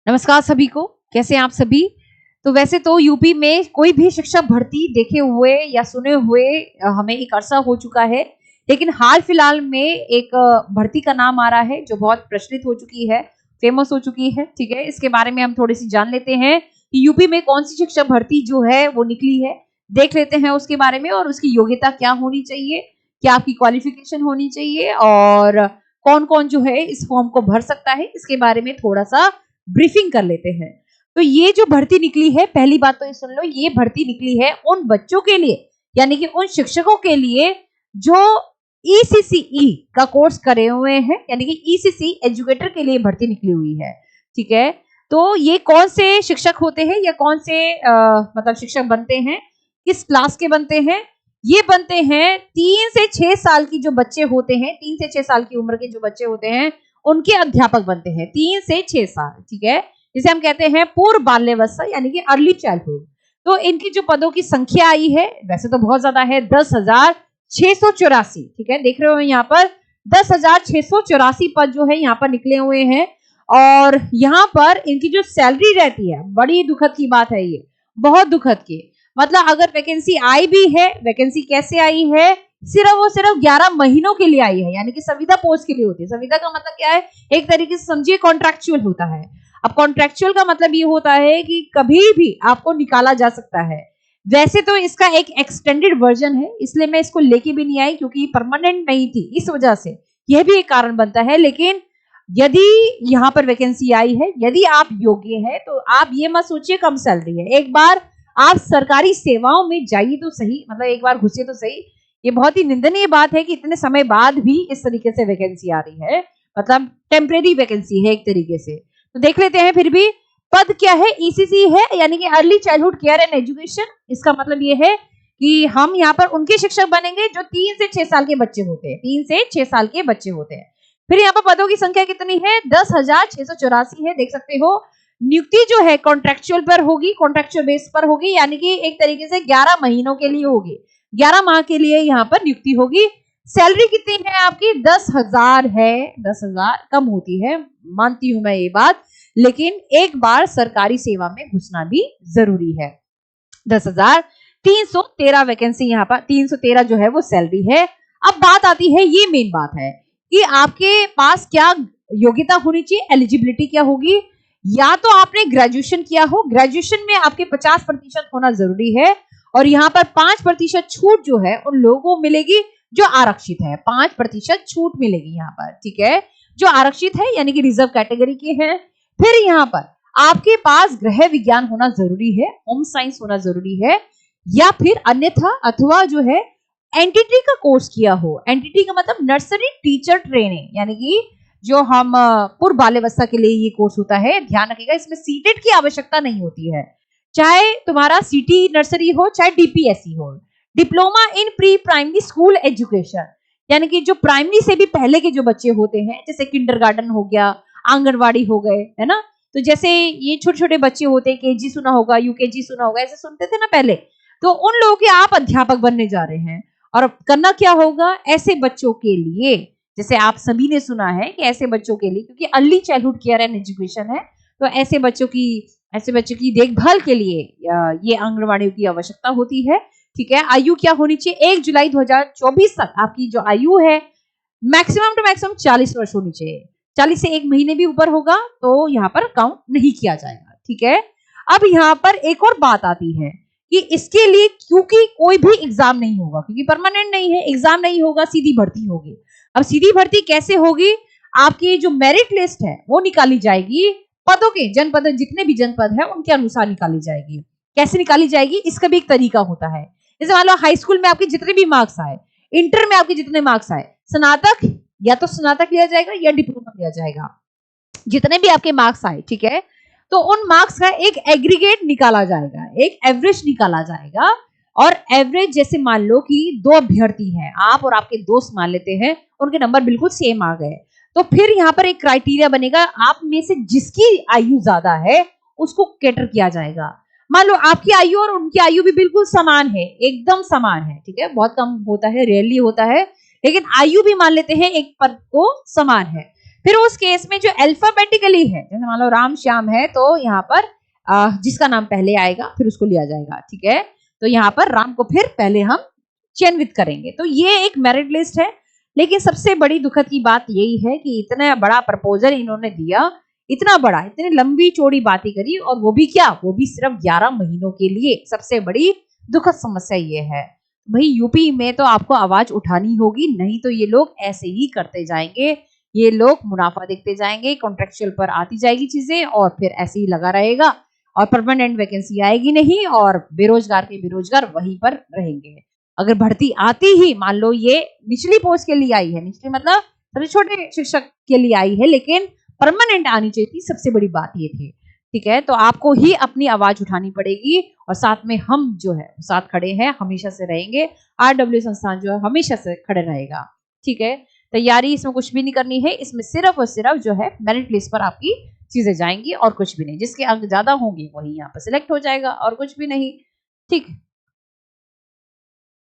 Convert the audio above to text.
नमस्कार सभी को, कैसे हैं आप सभी। तो वैसे तो यूपी में कोई भी शिक्षक भर्ती देखे हुए या सुने हुए हमें एक अरसा हो चुका है, लेकिन हाल फिलहाल में एक भर्ती का नाम आ रहा है जो बहुत प्रचलित हो चुकी है, फेमस हो चुकी है। ठीक है, इसके बारे में हम थोड़ी सी जान लेते हैं कि यूपी में कौन सी शिक्षक भर्ती जो है वो निकली है। देख लेते हैं उसके बारे में और उसकी योग्यता क्या होनी चाहिए, क्या आपकी क्वालिफिकेशन होनी चाहिए और कौन कौन जो है इस फॉर्म को भर सकता है, इसके बारे में थोड़ा सा ब्रीफिंग कर लेते हैं। तो ये जो भर्ती निकली है, पहली बात तो ये सुन लो, ये भर्ती निकली है उन बच्चों के लिए, यानी कि उन शिक्षकों के लिए जो ईसीसीई का कोर्स करे हुए हैं, यानी कि ईसीसी एजुकेटर के लिए भर्ती निकली हुई है। ठीक है, तो ये कौन से शिक्षक होते हैं या कौन से मतलब शिक्षक बनते हैं, किस क्लास के बनते हैं? ये बनते हैं 3 से 6 साल की जो बच्चे होते हैं, 3 से 6 साल की उम्र के जो बच्चे होते हैं उनके अध्यापक बनते हैं 3 से 6 साल। ठीक है, जिसे हम कहते हैं पूर्व बाल्यावस्था यानी कि अर्ली चाइल्डहुड। तो इनकी जो पदों की संख्या आई है, वैसे तो बहुत ज्यादा है, 10,684। ठीक है, देख रहे हो यहाँ पर 10,684 पद जो है यहाँ पर निकले हुए हैं। और यहाँ पर इनकी जो सैलरी रहती है, बड़ी दुखद की बात है ये, बहुत दुखद की। मतलब अगर वैकेंसी आई भी है, वैकेंसी कैसे आई है, सिर्फ 11 महीनों के लिए आई है, यानी कि संविदा पोस्ट के लिए होती है। संविदा का मतलब क्या है, एक तरीके से समझिए कॉन्ट्रैक्चुअल होता है। अब कॉन्ट्रैक्चुअल का मतलब ये होता है कि कभी भी आपको निकाला जा सकता है। वैसे तो इसका एक एक्सटेंडेड वर्जन है, इसलिए मैं इसको लेके भी नहीं आई क्योंकि परमानेंट नहीं थी, इस वजह से यह भी एक कारण बनता है। लेकिन यदि यहाँ पर वैकेंसी आई है, यदि आप योग्य है, तो आप ये मत सोचिए कम सैलरी है। एक बार आप सरकारी सेवाओं में जाइए तो सही, मतलब एक बार घुसे तो सही। ये बहुत ही निंदनीय बात है कि इतने समय बाद भी इस तरीके से वैकेंसी आ रही है, मतलब टेम्परेरी वैकेंसी है एक तरीके से। तो देख लेते हैं फिर भी पद क्या है। ईसीसी है, यानी कि early childhood care and education. इसका मतलब ये है कि हम यहाँ पर उनके शिक्षक बनेंगे जो 3 से 6 साल के बच्चे होते हैं, 3 से 6 साल के बच्चे होते हैं। फिर यहाँ पर पदों की संख्या कितनी है, 10,684 है। देख सकते हो, नियुक्ति जो है कॉन्ट्रैक्चुअल पर होगी, कॉन्ट्रैक्चुअल बेस पर होगी, यानी कि एक तरीके से 11 महीनों के लिए होगी, 11 माह के लिए यहाँ पर नियुक्ति होगी। सैलरी कितनी है आपकी, 10,000 है। 10,000 कम होती है, मानती हूं मैं ये बात, लेकिन एक बार सरकारी सेवा में घुसना भी जरूरी है। 10,000, 313 वैकेंसी यहाँ पर, 313 जो है वो सैलरी है। अब बात आती है, ये मेन बात है कि आपके पास क्या योग्यता होनी चाहिए, एलिजिबिलिटी क्या होगी। या तो आपने ग्रेजुएशन किया हो, ग्रेजुएशन में आपके 50% होना जरूरी है। और यहाँ पर 5% छूट जो है उन लोगों को मिलेगी जो आरक्षित है, 5% छूट मिलेगी यहाँ पर। ठीक है, जो आरक्षित है यानी कि रिजर्व कैटेगरी के हैं। फिर यहाँ पर आपके पास गृह विज्ञान होना जरूरी है, होम साइंस होना जरूरी है, या फिर अन्यथा अथवा जो है एनटीटी का कोर्स किया हो। एनटीटी का मतलब नर्सरी टीचर ट्रेनिंग, यानी कि जो हम पूर्व बाल्यावस्था के लिए ये कोर्स होता है। ध्यान रखिएगा, इसमें सीटेट की आवश्यकता नहीं होती है, चाहे तुम्हारा सिटी नर्सरी हो चाहे डीपीएससी हो। Diploma in pre primary school education, यानी कि जो प्राइमरी से भी पहले के जो बच्चे होते हैं, जैसे किंडरगार्टन हो गया, आंगनवाड़ी हो गए, है ना। तो जैसे ये छोटे छोटे बच्चे होते हैं, केजी सुना होगा, यूकेजी सुना होगा, ऐसे सुनते थे ना पहले, तो उन लोगों के आप अध्यापक बनने जा रहे हैं। और करना क्या होगा, ऐसे बच्चों के लिए, जैसे आप सभी ने सुना है कि ऐसे बच्चों के लिए, क्योंकि early childhood care and education है, तो ऐसे बच्चों की देखभाल के लिए ये आंगनवाड़ियों की आवश्यकता होती है। ठीक है, आयु क्या होनी चाहिए, 1 जुलाई 2024 तक आपकी जो आयु है मैक्सिमम टू मैक्सिमम 40 वर्ष होनी चाहिए। 40 से 1 महीने भी ऊपर होगा तो यहाँ पर काउंट नहीं किया जाएगा। ठीक है, अब यहाँ पर एक और बात आती है कि इसके लिए क्योंकि कोई भी एग्जाम नहीं होगा, क्योंकि परमानेंट नहीं है, एग्जाम नहीं होगा, सीधी भर्ती होगी। अब सीधी भर्ती कैसे होगी, आपकी जो मेरिट लिस्ट है वो निकाली जाएगी, पदों के जनपद, जितने भी जनपद है उनके अनुसार निकाली जाएगी। कैसे निकाली जाएगी, इसका भी एक तरीका होता है। जैसे मान लो हाई स्कूल में आपके जितने भी मार्क्स आए, इंटर में आपके जितने मार्क्स आए, स्नातक या तो स्नातक लिया जाएगा या डिप्लोमा लिया जाएगा, जितने भी आपके मार्क्स आए। ठीक है, तो उन मार्क्स का एक एग्रीगेट निकाला जाएगा, एक एवरेज निकाला जाएगा। और एवरेज जैसे मान लो कि 2 अभ्यर्थी हैं, आप और आपके दोस्त मान लेते हैं, उनके नंबर बिल्कुल सेम आ गए, तो फिर यहाँ पर एक क्राइटेरिया बनेगा, आप में से जिसकी आयु ज्यादा है उसको कैटर किया जाएगा। मान लो आपकी आयु और उनकी आयु भी बिल्कुल समान है, एकदम समान है। ठीक है, बहुत कम होता है, रेयरली होता है, लेकिन आयु भी मान लेते हैं एक पर को समान है, फिर उस केस में जो अल्फाबेटिकली है, जैसे मान लो राम श्याम है तो यहाँ पर जिसका नाम पहले आएगा फिर उसको लिया जाएगा, ठीक है। तो यहाँ पर राम को फिर पहले हम चयनित करेंगे। तो ये एक मेरिट लिस्ट है। लेकिन सबसे बड़ी दुखद की बात यही है कि इतना बड़ा प्रपोजल इन्होंने दिया, इतना बड़ा, इतनी लंबी चौड़ी बातें करी, और वो भी क्या, वो भी सिर्फ 11 महीनों के लिए। सबसे बड़ी दुखद समस्या ये है। भाई यूपी में तो आपको आवाज उठानी होगी, नहीं तो ये लोग ऐसे ही करते जाएंगे, ये लोग मुनाफा देखते जाएंगे, कॉन्ट्रेक्चुअल पर आती जाएगी चीजें और फिर ऐसे ही लगा रहेगा और परमानेंट वैकेंसी आएगी नहीं और बेरोजगार के बेरोजगार वहीं पर रहेंगे। अगर भर्ती आती ही, मान लो ये निचली पोस्ट के लिए आई है, निचली मतलब सबसे छोटे शिक्षक के लिए आई है, लेकिन परमानेंट आनी चाहिए थी, सबसे बड़ी बात ये थी, ठीक है। तो आपको ही अपनी आवाज उठानी पड़ेगी और साथ में हम जो है साथ खड़े हैं, हमेशा से रहेंगे। आरडब्ल्यू संस्थान जो है हमेशा से खड़े रहेगा, ठीक है। तैयारी इसमें कुछ भी नहीं करनी है, इसमें सिर्फ और सिर्फ जो है मेरिट लिस्ट पर आपकी चीजें जाएंगी और कुछ भी नहीं। जिसके अंक ज्यादा होंगे वही यहाँ पर सिलेक्ट हो जाएगा और कुछ भी नहीं, ठीक है।